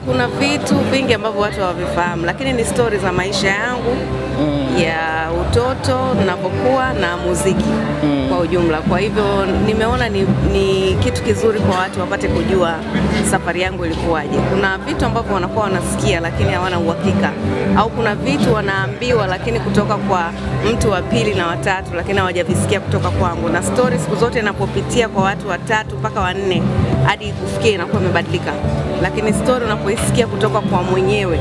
Kuna vitu vingi ambavyo watu hawavifahamu, lakini ni stories za maisha yangu ya utoto ninapokuwa na muziki kwa ujumla. Kwa hivyo nimeona ni kitu kizuri kwa watu wapate kujua safari yangu ilikuwaje. Kuna vitu ambavyo wanakuwa wanasikia lakini hawana uhakika, au kuna vitu wanaambiwa lakini kutoka kwa mtu wa pili na watatu lakini hawajavisikia kutoka kwangu. Na stories siku zote inapopitia kwa watu watatu mpaka wanne hadi kufikia inakuwa imebadilika, lakini story unapoisikia kutoka kwa mwenyewe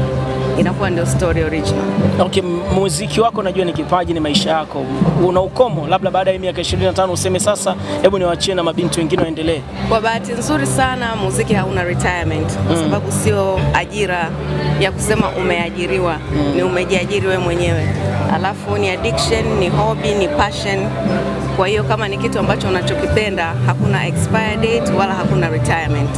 inakuwa ndio story original. Okay, muziki wako najua ni kipaji, ni maisha yako. Una ukomo labda baada ya miaka 25 useme sasa hebu niwaachie na mabinti wengine waendelee? Kwa bahati nzuri sana muziki hauna retirement, kwa sababu sio ajira ya kusema umeajiriwa, ni umejiajiri wewe mwenyewe. Alafu ni addiction, ni hobby, ni passion. Kwa hiyo kama ni kitu ambacho unachokipenda, hakuna expire date wala hakuna retirement.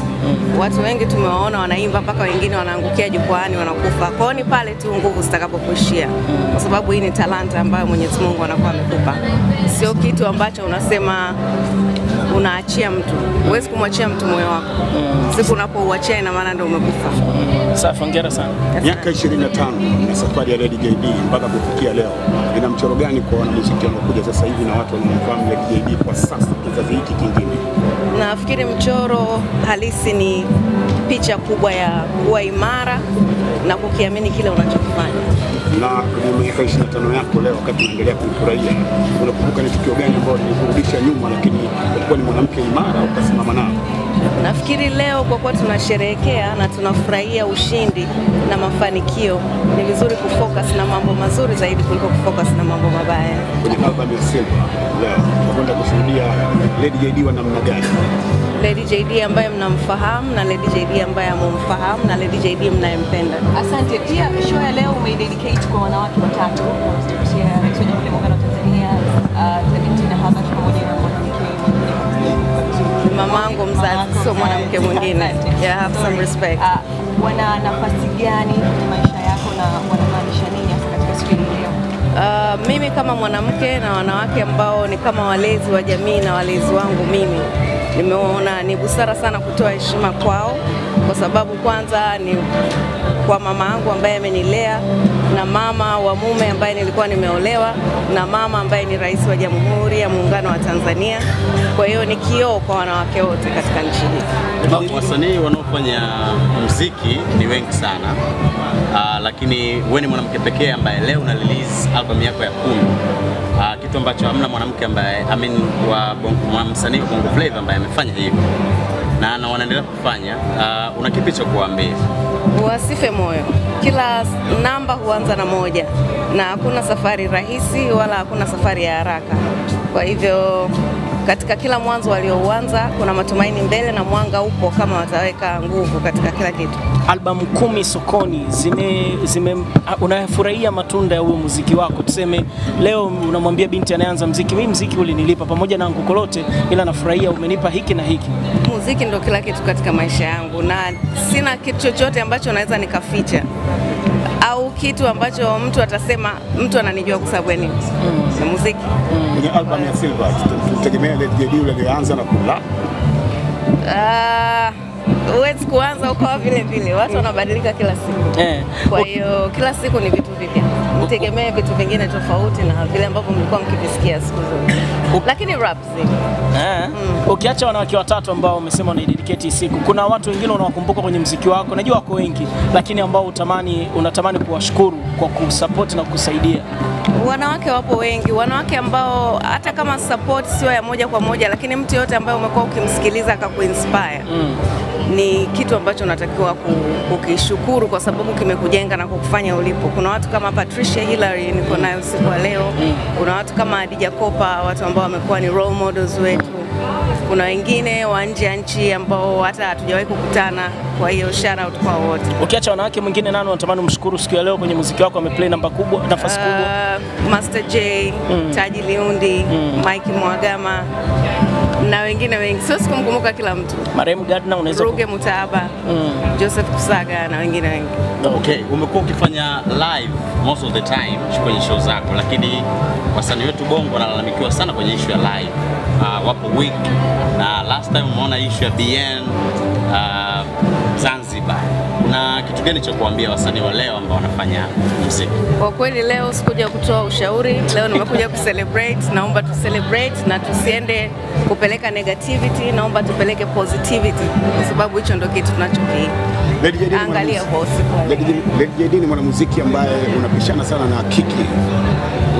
Watu wengi tumewaona wanaimba mpaka wengine wanaangukia jukwaani wanakufa. Kwa hiyo ni pale tu nguvu zitakapokuishia, kwa sababu hii ni talanta ambayo Mwenyezi Mungu anakuwa amekupa. Sio kitu ambacho unasema unaachia mtu. Huwezi kumwachia mtu moyo wako. Siku unapouachia ina maana ndio umekufa. Safi, hongera sana. Miaka 25 na safari ya Lady JD mpaka kufikia leo, ina mchoro gani kwa wanamuziki wanaokuja sasa hivi na watu wanaomfahamu Lady JD kwa sasa kizazi hiki kingine? Nafikiri mchoro halisi ni picha kubwa ya kuwa imara na kukiamini kile unachokifanya. Na kwenye miaka 25 yako leo, wakati unaendelea kufurahia, unakumbuka ni tukio gani ambalo lilikurudisha nyuma lakini ulikuwa ni mwanamke imara ukasimama nao? Nafikiri leo kwa kuwa tunasherehekea na tunafurahia ushindi na mafanikio, ni vizuri kufocus na mambo mazuri zaidi kuliko kufocus na mambo mabaya. Kwenye album ya Silva leo tunakwenda kushuhudia Lady JD wa namna gani? Lady JD ambaye mnamfahamu na Lady JD ambaye hamumfahamu na Lady JD mnayempenda. Asante. Pia show ya leo umeidedicate kwa wanawake watatu kupitia Rais wa Jamhuri ya Muungano wa Tanzania, Tina Habash pamoja na mwanamke mamangu mzazi, sio mwanamke mwingine. Yeah, have some respect. Wana nafasi gani kwenye maisha yako na wanamaanisha nini hasa katika siku hii leo? Mimi kama mwanamke na wanawake ambao ni kama walezi wa jamii na walezi wangu mimi, nimeona ni busara sana kutoa heshima kwao, kwa sababu kwanza ni kwa mama yangu ambaye amenilea, na mama wa mume ambaye nilikuwa nimeolewa, na mama ambaye ni Rais wa Jamhuri ya Muungano wa Tanzania. Kwa hiyo ni kioo kwa wanawake wote katika nchi hii. Wasanii wanaofanya muziki ni wengi sana, lakini wewe ni mwanamke pekee ambaye leo una release album yako ya 10. Kitu ambacho hamna mwanamke ambaye wa msanii wa Bongo Flava ambaye amefanya hivyo na wanaendelea kufanya. Una kipi cha kuambia? Wasife moyo. Kila namba huanza na moja, na hakuna safari rahisi wala hakuna safari ya haraka. Kwa hivyo katika kila mwanzo waliouanza kuna matumaini mbele na mwanga upo kama wataweka nguvu katika kila kitu. Albamu 10 sokoni, unafurahia matunda ya huo muziki wako? Tuseme leo unamwambia binti anaanza muziki, mimi muziki ulinilipa pamoja na Ngukolote, ila nafurahia umenipa hiki na hiki. Muziki ndio kila kitu katika maisha yangu, na sina kitu chochote ambacho naweza nikaficha au kitu ambacho mtu atasema mtu ananijua kwa sababu ni muziki. Kwenye album ya Silva tutegemea Lady JD yule alianza na kula. Huwezi kuanza ukawa vile vile, watu wanabadilika kila siku. Kwa hiyo kila siku ni vitu vipya. Mtegemee vitu vingine tofauti na vile ambavyo mlikuwa mkivisikia siku zote. Lakini rap zipo. Ukiacha wanawake watatu ambao umesema unaidedicate siku, kuna watu wengine unawakumbuka kwenye muziki wako? Najua wako wengi, lakini ambao unatamani kuwashukuru kwa kusupport na kusaidia. Wanawake wapo wengi, wanawake ambao hata kama support sio ya moja kwa moja, lakini mtu yote ambaye umekuwa ukimsikiliza akakuinspire, ni kitu ambacho unatakiwa kukishukuru kwa sababu kimekujenga na kukufanya ulipo. Kuna watu kama Patricia Hillary niko nayo siku leo. Kuna watu kama Hadija Kopa, watu ambao wamekuwa ni role models wetu. Kuna wengine wa nje ya nchi ambao hata hatujawahi kukutana. Kwa hiyo shout out kwa wote. Ukiacha wanawake mwingine nani unatamani umshukuru siku ya leo kwenye muziki wako ameplay nafasi kubwa? Master J, Taji Liundi, Mike Mwagama na wengine wengi. Sio sikumkumbuka kila mtu. Marehemu Gardner unaweza Ruge Mutahaba, Joseph Kusaga na wengine wengi. Okay, umekuwa ukifanya live most of the time kwenye show zako, lakini wasanii wetu Bongo wanalalamikiwa sana kwenye issue ya live. Wapo weak, na last time umeona issue ya BN Zanzibar vibaya. Kuna kitu gani cha kuambia wasanii wa leo ambao wanafanya muziki? Kwa kweli leo sikuja kutoa ushauri, leo nimekuja kucelebrate. Naomba tu celebrate na tusiende kupeleka negativity, naomba tupeleke positivity kwa sababu hicho ndio kitu tunachokiangalia kwa usiku. Lady JD ni mwanamuziki ambaye unapishana sana na Kiki.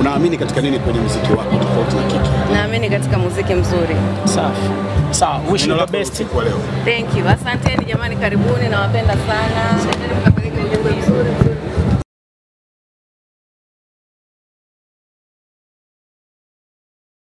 Unaamini katika nini kwenye muziki wako tofauti na Kiki? Naamini katika muziki mzuri. Safi. Sawa, wish you the best. Thank you. Asanteni jamani, karibuni, nawapenda sana. Endeni mkapeleke ujumbe mzuri.